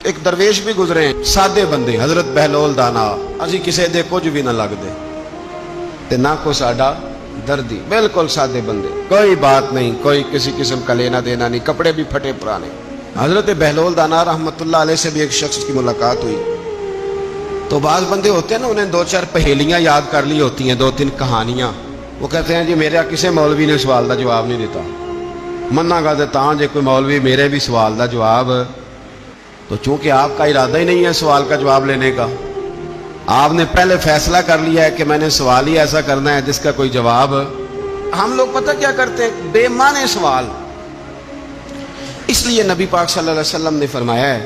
ایک درویش بھی گزرے ہیں، سادے بندے، حضرت بہلول دانا، اسی کسے دے کچھ بھی نہ لگ دے تے نہ کو ساڈا دردی، بالکل سادے بندے، کوئی بات نہیں، کوئی کسی قسم کا لینا دینا نہیں، کپڑے بھی پھٹے پرانے۔ حضرت بہلول دانا رحمت اللہ علیہ سے بھی ایک شخص کی ملاقات ہوئی تو بعض بندے ہوتے ہیں نا، انہیں دو چار پہیلیاں یاد کر لی ہوتی ہیں، دو تین کہانیاں، وہ کہتے ہیں جی میرا کسی مولوی نے سوال دا جواب نہیں دیتا، منا گا دیتا ہوں جی کوئی مولوی میرے بھی سوال دا جواب، تو چونکہ آپ کا ارادہ ہی نہیں ہے سوال کا جواب لینے کا، آپ نے پہلے فیصلہ کر لیا ہے کہ میں نے سوال ہی ایسا کرنا ہے جس کا کوئی جواب، ہم لوگ پتہ کیا کرتے ہیں، بے معنی سوال۔ اس لیے نبی پاک صلی اللہ علیہ وسلم نے فرمایا ہے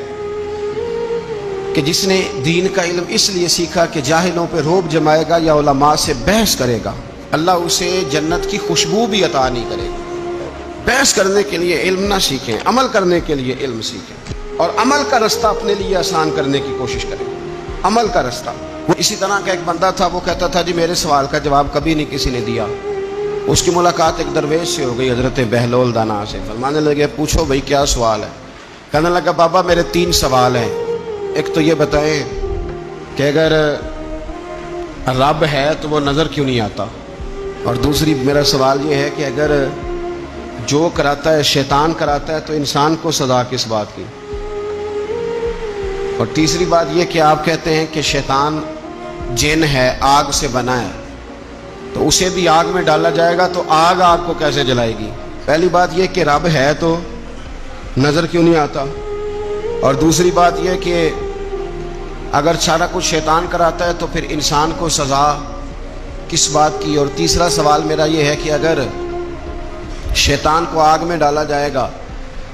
کہ جس نے دین کا علم اس لیے سیکھا کہ جاہلوں پہ رعب جمائے گا یا علماء سے بحث کرے گا، اللہ اسے جنت کی خوشبو بھی عطا نہیں کرے گا۔ بحث کرنے کے لیے علم نہ سیکھیں، عمل کرنے کے لیے علم سیکھیں، اور عمل کا رستہ اپنے لیے آسان کرنے کی کوشش کریں، عمل کا رستہ۔ اسی طرح کا ایک بندہ تھا، وہ کہتا تھا جی میرے سوال کا جواب کبھی نہیں کسی نے دیا۔ اس کی ملاقات ایک درویش سے ہو گئی، حضرت بہلول دانا سے، فرمانے لگے پوچھو بھائی کیا سوال ہے؟ کہنے لگا بابا میرے 3 سوال ہیں، ایک تو یہ بتائیں کہ اگر رب ہے تو وہ نظر کیوں نہیں آتا، اور دوسری میرا سوال یہ ہے کہ اگر جو کراتا ہے شیطان کراتا ہے تو انسان کو سزا کس بات کی، اور تیسری بات یہ کہ آپ کہتے ہیں کہ شیطان جن ہے، آگ سے بنا ہے، تو اسے بھی آگ میں ڈالا جائے گا تو آگ کو کیسے جلائے گی؟ پہلی بات یہ کہ رب ہے تو نظر کیوں نہیں آتا، اور دوسری بات یہ کہ اگر سارا کچھ شیطان کراتا ہے تو پھر انسان کو سزا کس بات کی، اور تیسرا سوال میرا یہ ہے کہ اگر شیطان کو آگ میں ڈالا جائے گا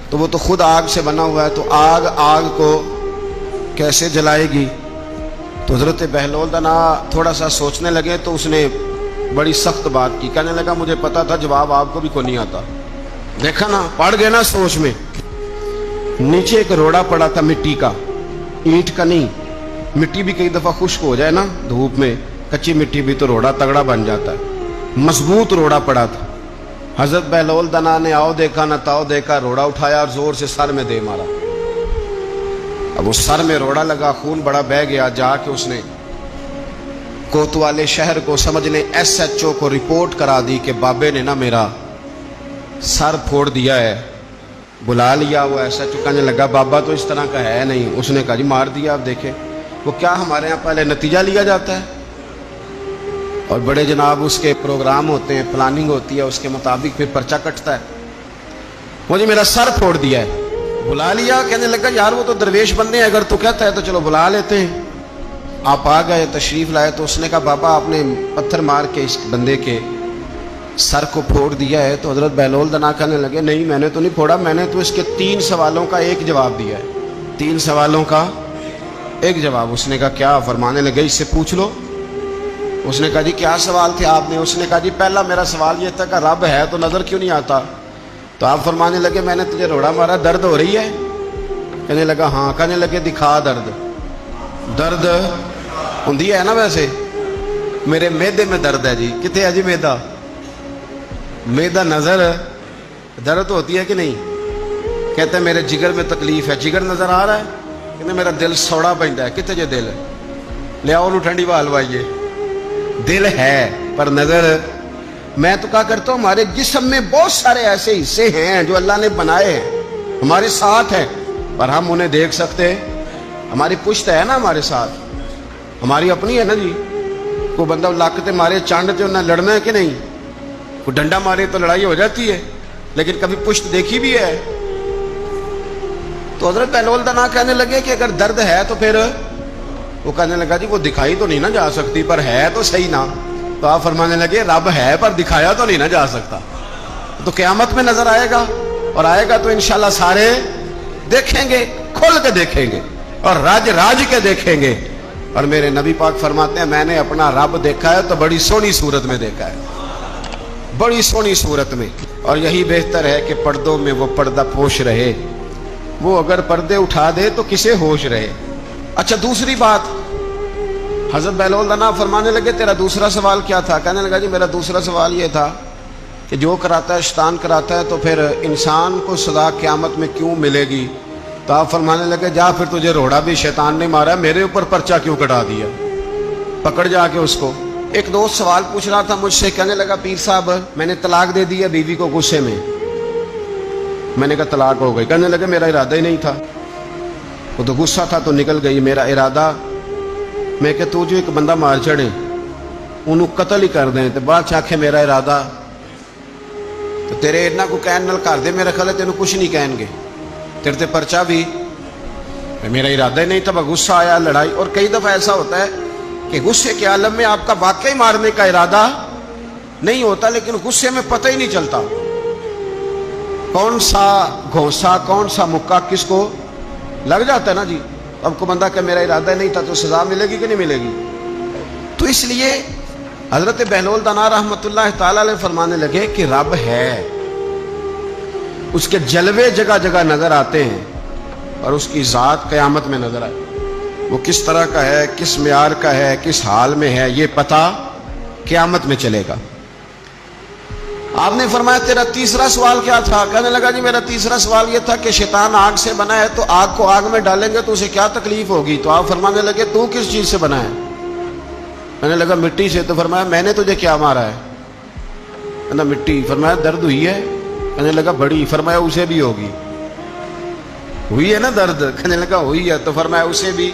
تو وہ تو خود آگ سے بنا ہوا ہے، تو آگ کو کیسے جلائے گی؟ تو حضرت بہلول دانا تھوڑا سا سوچنے لگے تو اس نے بڑی سخت بات کی، کہنے لگا مجھے پتا تھا جواب آپ کو بھی کو نہیں آتا۔ دیکھا نا، پڑ گئے نا سوچ میں۔ نیچے ایک روڑا پڑا تھا مٹی کا، اینٹ کا نہیں، مٹی بھی کئی دفعہ خشک ہو جائے نا دھوپ میں، کچی مٹی بھی تو روڑا تگڑا بن جاتا ہے، مضبوط روڑا پڑا تھا۔ حضرت بہلول دانا نے آؤ دیکھا نہ تاؤ دیکھا، روڑا اٹھایا اور زور سے سر میں دے مارا۔ اب اس سر میں روڑا لگا، خون بڑا بہہ گیا، جا کے اس نے کوتوالے شہر کو سمجھنے SHO کو رپورٹ کرا دی کہ بابے نے نا میرا سر پھوڑ دیا ہے۔ بلا لیا، وہ SHO کہنے لگا بابا تو اس طرح کا ہے نہیں۔ اس نے کہا جی مار دیا، آپ دیکھیں۔ وہ کیا ہمارے ہاں پہلے نتیجہ لیا جاتا ہے، اور بڑے جناب اس کے پروگرام ہوتے ہیں، پلاننگ ہوتی ہے، اس کے مطابق پھر پرچہ کٹتا ہے۔ مجھے میرا سر پھوڑ دیا ہے، بلا لیا۔ کہنے لگا یار وہ تو درویش بندے ہیں، اگر تو کہتا ہے تو چلو بلا لیتے ہیں۔ آپ آ گئے، تشریف لائے، تو اس نے کہا بابا آپ نے پتھر مار کے اس بندے کے سر کو پھوڑ دیا ہے۔ تو حضرت بہلول دانا کہنے لگے نہیں میں نے تو نہیں پھوڑا، میں نے تو اس کے 3 سوالوں کا ایک جواب دیا ہے، 3 سوالوں کا ایک جواب۔ اس نے کہا کیا؟ فرمانے لگے اس سے پوچھ لو۔ اس نے کہا جی کیا سوال تھے آپ نے؟ اس نے کہا جی پہلا میرا سوال یہ تھا کہ رب ہے تو نظر کیوں نہیں آتا؟ تو آپ فرمانے لگے میں نے تجھے روڑا مارا، درد ہو رہی ہے؟ کہنے لگا ہاں۔ کہنے لگے دکھا درد ہوندی ہے نا؟ ویسے میرے میدے میں درد ہے جی۔ کتنے ہے جی میدا؟ میدا نظر درد ہوتی ہے کہ نہیں؟ کہتے ہیں میرے جگر میں تکلیف ہے، جگر نظر آ رہا ہے؟ کہتے میرا دل سوڑا پیندا ہے۔ کتنے جی دل؟ لے آؤ انہوں ٹھنڈی ہوا لوائیے۔ دل ہے پر نظر۔ میں تو کہا کرتا ہوں ہمارے جسم میں بہت سارے ایسے حصے ہیں جو اللہ نے بنائے ہیں، ہمارے ساتھ ہیں، پر ہم انہیں دیکھ سکتے ہیں۔ ہماری پشت ہے نا ہمارے ساتھ، ہماری اپنی ہے نا جی۔ کوئی بندہ لاکتے مارے چانڈ تے انہیں لڑنا ہے کہ نہیں؟ کوئی ڈنڈا مارے تو لڑائی ہو جاتی ہے، لیکن کبھی پشت دیکھی بھی ہے؟ تو حضرت بہلول دانا کہنے لگے کہ اگر درد ہے تو پھر، وہ کہنے لگا جی وہ دکھائی تو نہیں نہ جا سکتی، پر ہے تو صحیح نا۔ تو آپ فرمانے لگے رب ہے پر دکھایا تو نہیں نہ جا سکتا، تو قیامت میں نظر آئے گا، اور آئے گا تو انشاءاللہ سارے دیکھیں گے، کھل کے دیکھیں گے اور راج کے دیکھیں گے۔ اور میرے نبی پاک فرماتے ہیں میں نے اپنا رب دیکھا ہے تو بڑی سونی صورت میں دیکھا ہے، بڑی سونی صورت میں، اور یہی بہتر ہے کہ پردوں میں وہ پردہ پوش رہے، وہ اگر پردے اٹھا دے تو کسے ہوش رہے۔ اچھا دوسری بات، حضرت بہلول دانا فرمانے لگے تیرا دوسرا سوال کیا تھا؟ کہنے لگا جی میرا دوسرا سوال یہ تھا کہ جو کراتا ہے شیطان کراتا ہے تو پھر انسان کو سزا قیامت میں کیوں ملے گی؟ تو آپ فرمانے لگے جا پھر تجھے روڑا بھی شیطان نے مارا، میرے اوپر پرچہ کیوں کٹا دیا، پکڑ جا کے اس کو۔ ایک دوست سوال پوچھ رہا تھا مجھ سے، کہنے لگا پیر صاحب میں نے طلاق دے دی ہے بیوی کو غصے میں۔ میں نے کہا طلاق ہو گئی؟ کہنے لگے میرا ارادہ ہی نہیں تھا، وہ تو غصہ تھا تو نکل گئی، میرا ارادہ۔ میں کہ تو جو ایک بندہ مار چڑھے انہوں قتل ہی کر دیں تو بعد چاکھے میرا ارادہ، تو تیرے اتنا کو کہن نل کر دے، میرا خیال ہے تینوں کچھ نہیں کہیں گے، تیرے تے پرچہ بھی، میرا ارادہ ہی نہیں تھا، غصہ آیا، لڑائی۔ اور کئی دفعہ ایسا ہوتا ہے کہ غصے کے عالم میں آپ کا واقعی مارنے کا ارادہ نہیں ہوتا، لیکن غصے میں پتہ ہی نہیں چلتا کون سا گھونسا کون سا مکہ کس کو لگ جاتا ہے نا جی۔ اب کو بندہ کہ میرا ارادہ نہیں تھا تو سزا ملے گی کہ نہیں ملے گی؟ تو اس لیے حضرت بہلول دانا رحمۃ اللہ تعالی علیہ فرمانے لگے کہ رب ہے، اس کے جلوے جگہ جگہ نظر آتے ہیں اور اس کی ذات قیامت میں نظر آئے، وہ کس طرح کا ہے، کس معیار کا ہے، کس حال میں ہے، یہ پتہ قیامت میں چلے گا۔ آپ نے فرمایا تیرا تیسرا سوال کیا تھا؟ کہنے لگا جی میرا تیسرا سوال یہ تھا کہ شیطان آگ سے بنا ہے تو آگ کو آگ میں ڈالیں گے تو اسے کیا تکلیف ہوگی؟ تو آپ فرمانے لگے تو کس چیز سے بنا ہے؟ کہنے لگا مٹی سے۔ تو فرمایا میں نے تجھے کیا مارا ہے؟ کہنا مٹی۔ فرمایا درد ہوئی ہے؟ کہنے لگا بڑی۔ فرمایا اسے بھی ہوگی، ہوئی ہے نا درد؟ کہنے لگا ہوئی ہے۔ تو فرمایا اسے بھی